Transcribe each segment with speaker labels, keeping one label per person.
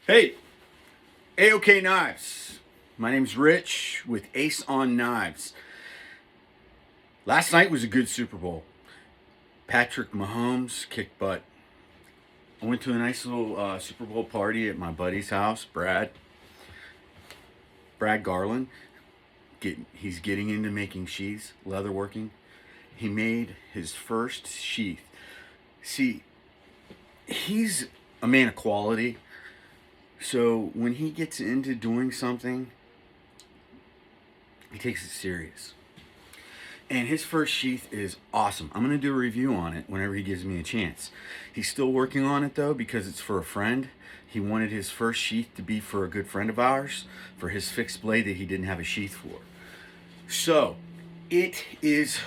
Speaker 1: Hey, A-OK Knives. My name's Rich with Ace on Knives. Last night was a good Super Bowl. Patrick Mahomes kicked butt. I went to a nice little Super Bowl party at my buddy's house, Brad Garland. He's getting into making sheaths, leatherworking. He made his first sheath. See, he's a man of quality. So when he gets into doing something, he takes it serious. And his first sheath is awesome. I'm going to do a review on it whenever he gives me a chance. He's still working on it though because it's for a friend. He wanted his first sheath to be for a good friend of ours for his fixed blade that he didn't have a sheath for. So it is,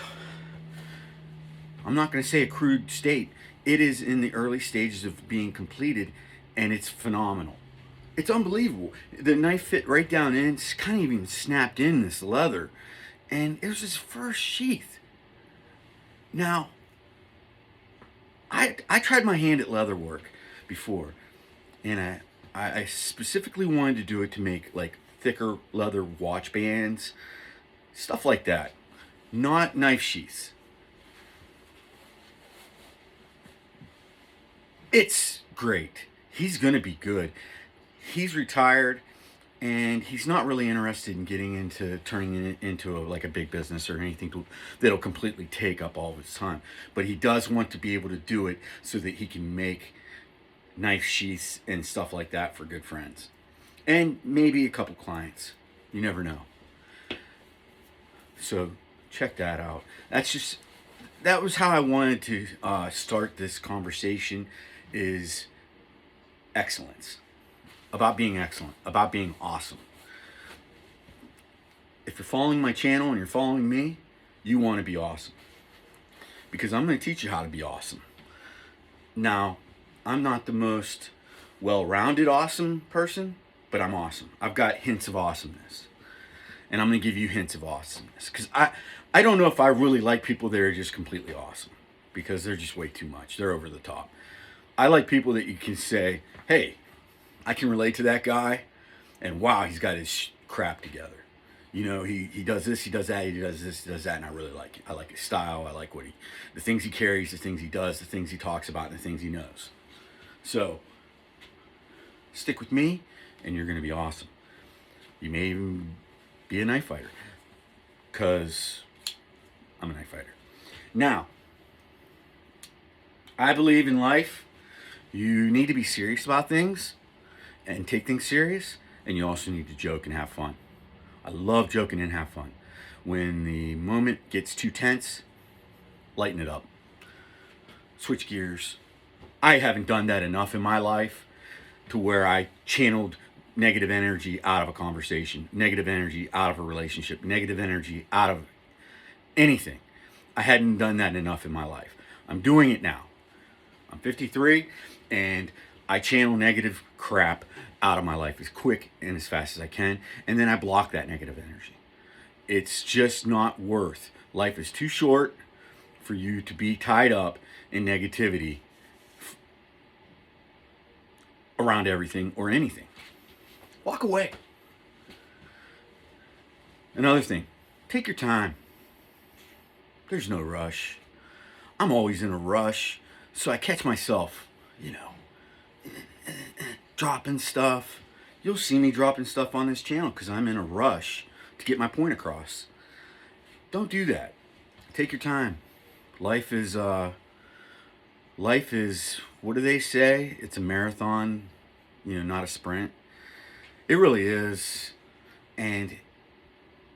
Speaker 1: I'm not going to say a crude state. It is in the early stages of being completed and it's phenomenal. It's unbelievable. The knife fit right down in. It's kind of even snapped in this leather. And it was his first sheath. Now, I tried my hand at leather work before. And I specifically wanted to do it to make like thicker leather watch bands. Stuff like that. Not knife sheaths. It's great. He's going to be good. He's retired and he's not really interested in getting into turning it into like a big business or anything that'll completely take up all of his time. But he does want to be able to do it so that he can make knife sheaths and stuff like that for good friends. And maybe a couple clients. You never know. So check that out. That was how I wanted to start this conversation, is excellence. About being excellent, about being awesome. If you're following my channel and you're following me, you want to be awesome. Because I'm going to teach you how to be awesome. Now, I'm not the most well-rounded awesome person, but I'm awesome. I've got hints of awesomeness. And I'm going to give you hints of awesomeness. Because I don't know if I really like people that are just completely awesome. Because they're just way too much. They're over the top. I like people that you can say, hey, I can relate to that guy, and wow, he's got his crap together. You know, he does this, he does that, he does this, he does that, and I really like it. I like his style, I like the things he carries, the things he does, the things he talks about, and the things he knows. So, stick with me, and you're going to be awesome. You may even be a knife fighter, because I'm a knife fighter. Now, I believe in life, you need to be serious about things, and take things serious, and you also need to joke and have fun. I love joking and have fun. When the moment gets too tense, lighten it up. Switch gears. I haven't done that enough in my life to where I channeled negative energy out of a conversation, negative energy out of a relationship, negative energy out of anything. I hadn't done that enough in my life. I'm doing it now. I'm 53 and I channel negative crap out of my life as quick and as fast as I can, and then I block that negative energy. It's just not worth. Life is too short for you to be tied up in negativity around everything or anything. Walk away. Another thing, take your time. There's no rush. I'm always in a rush, so I catch myself, dropping stuff. You'll see me dropping stuff on this channel because I'm in a rush to get my point across. Don't do that. Take your time. Life is what do they say? It's a marathon, not a sprint. It really is. And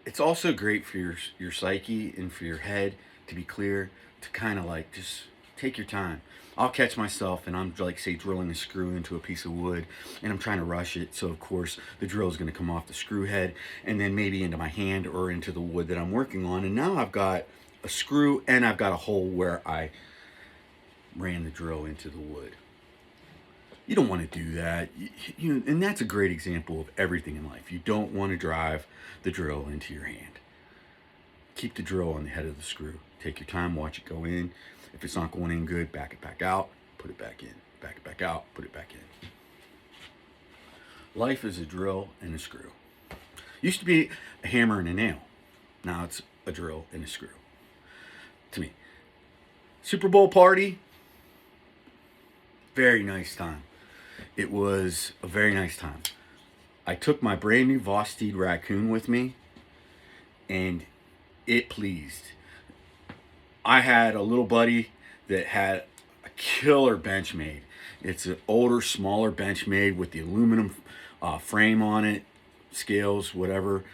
Speaker 1: it's also great for your psyche and for your head to be clear, to kind of like just take your time. I'll catch myself and I'm like, say, drilling a screw into a piece of wood and I'm trying to rush it. So of course the drill is going to come off the screw head and then maybe into my hand or into the wood that I'm working on. And now I've got a screw and I've got a hole where I ran the drill into the wood. You don't want to do that. And that's a great example of everything in life. You don't want to drive the drill into your hand. Keep the drill on the head of the screw. Take your time, watch it go in. If it's not going in good, back it back out, put it back in. Back it back out, put it back in. Life is a drill and a screw. Used to be a hammer and a nail. Now it's a drill and a screw. To me. Super Bowl party. Very nice time. It was a very nice time. I took my brand new vosteed racoon with me, and it pleased. I had a little buddy that had a killer bench made. It's an older, smaller bench made with the aluminum frame on it, scales, whatever.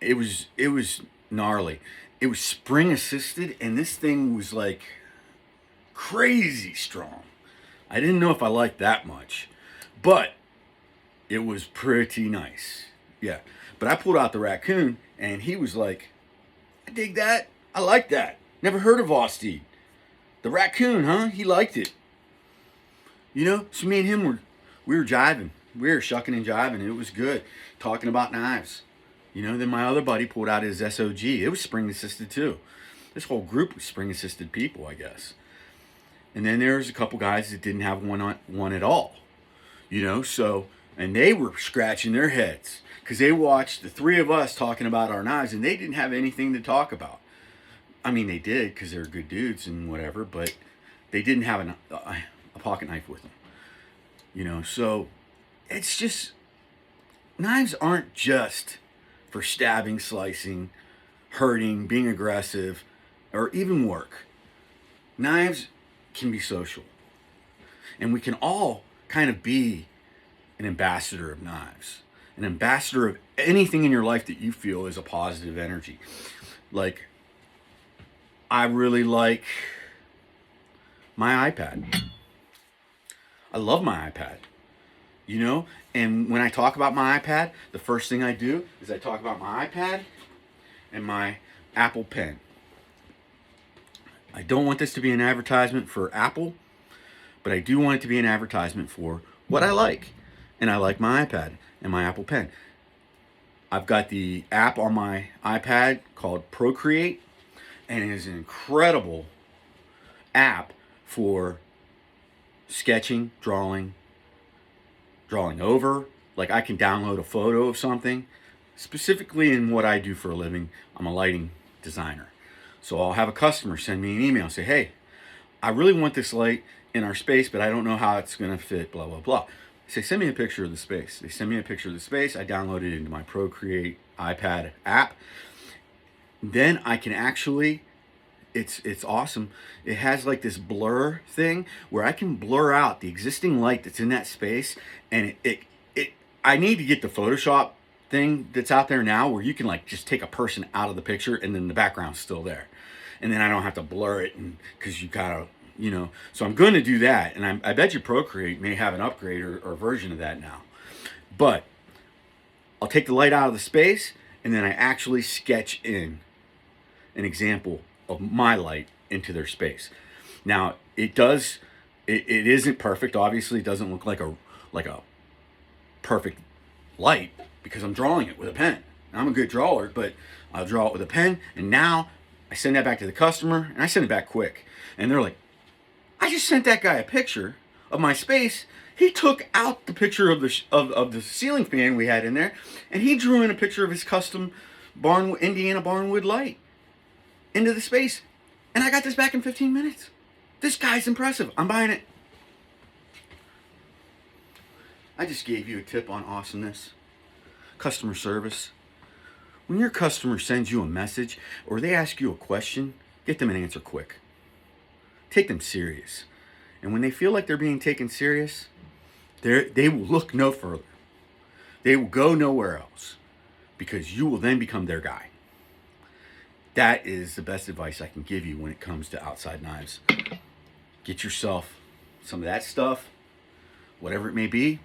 Speaker 1: It was gnarly. It was spring assisted, and this thing was like crazy strong. I didn't know if I liked that much, but it was pretty nice. Yeah. But I pulled out the racoon, and he was like, I dig that. I like that. Never heard of vosteed. The racoon, huh? He liked it. You know, so me and him we were jiving. We were shucking and jiving. It was good. Talking about knives. You know, then my other buddy pulled out his SOG. It was spring assisted too. This whole group was spring assisted people, I guess. And then there was a couple guys that didn't have one at all. You know, so, and they were scratching their heads because they watched the three of us talking about our knives, and they didn't have anything to talk about. I mean, they did because they're good dudes and whatever, but they didn't have a pocket knife with them. You know, so it's just, knives aren't just for stabbing, slicing, hurting, being aggressive, or even work. Knives can be social. And we can all kind of be an ambassador of knives, an ambassador of anything in your life that you feel is a positive energy. Like, I really like my iPad. I love my iPad, you know? And when I talk about my iPad, the first thing I do is I talk about my iPad and my Apple Pen. I don't want this to be an advertisement for Apple, but I do want it to be an advertisement for what I like. And I like my iPad and my Apple Pen. I've got the app on my iPad called Procreate, and it is an incredible app for sketching, drawing over. Like, I can download a photo of something. Specifically in what I do for a living, I'm a lighting designer. So I'll have a customer send me an email and say, hey, I really want this light in our space, but I don't know how it's going to fit, blah, blah, blah. I say, send me a picture of the space. They send me a picture of the space. I download it into my Procreate iPad app. Then I can actually, it's awesome. It has like this blur thing where I can blur out the existing light that's in that space, and I need to get the Photoshop thing that's out there now where you can like just take a person out of the picture and then the background's still there, and then I don't have to blur it, and because you gotta, you know. So I'm going to do that, and I bet you Procreate may have an upgrade or version of that now. But I'll take the light out of the space, and then I actually sketch in an example of my light into their space. Now it isn't perfect. Obviously, it doesn't look like a perfect light because I'm drawing it with a pen. I'm a good drawer, but I'll draw it with a pen, and now I send that back to the customer, and I send it back quick. And they're like, I just sent that guy a picture of my space. He took out the picture of the ceiling fan we had in there, and he drew in a picture of his custom Indiana barnwood light into the space. And I got this back in 15 minutes. This guy's impressive. I'm buying it. I just gave you a tip on awesomeness. Customer service. When your customer sends you a message or they ask you a question, get them an answer quick. Take them serious. And when they feel like they're being taken serious, they will look no further. They will go nowhere else, because you will then become their guy. That is the best advice I can give you when it comes to outside knives. Get yourself some of that stuff, whatever it may be.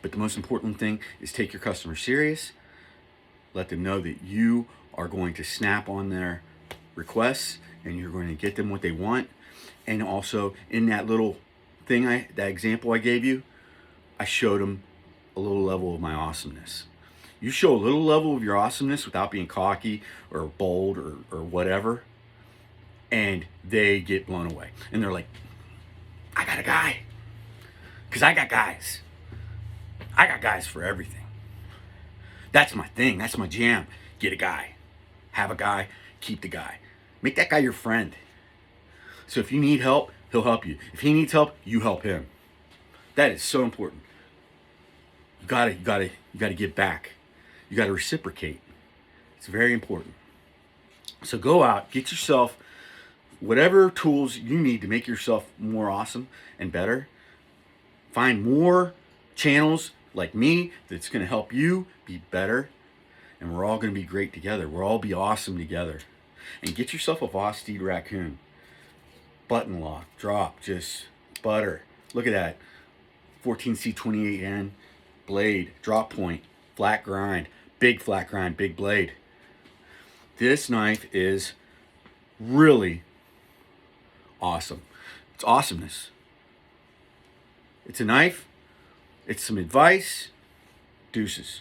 Speaker 1: But the most important thing is take your customer serious. Let them know that you are going to snap on their requests and you're going to get them what they want. And also, in that little thing, that example I gave you, I showed them a little level of my awesomeness. You show a little level of your awesomeness without being cocky or bold or whatever, and they get blown away. And they're like, I got a guy. Because I got guys. I got guys for everything. That's my thing. That's my jam. Get a guy. Have a guy. Keep the guy. Make that guy your friend. So if you need help, he'll help you. If he needs help, you help him. That is so important. You gotta give back. You gotta reciprocate. It's very important. So go out, get yourself whatever tools you need to make yourself more awesome and better. Find more channels like me that's going to help you be better. And we're all going to be great together. We'll all be awesome together. And get yourself a vosteed racoon. Button lock, drop, just butter. Look at that. 14C28N blade, drop point, flat grind, big flat grind, big blade. This knife is really awesome. It's awesomeness. It's a knife. It's some advice. Deuces.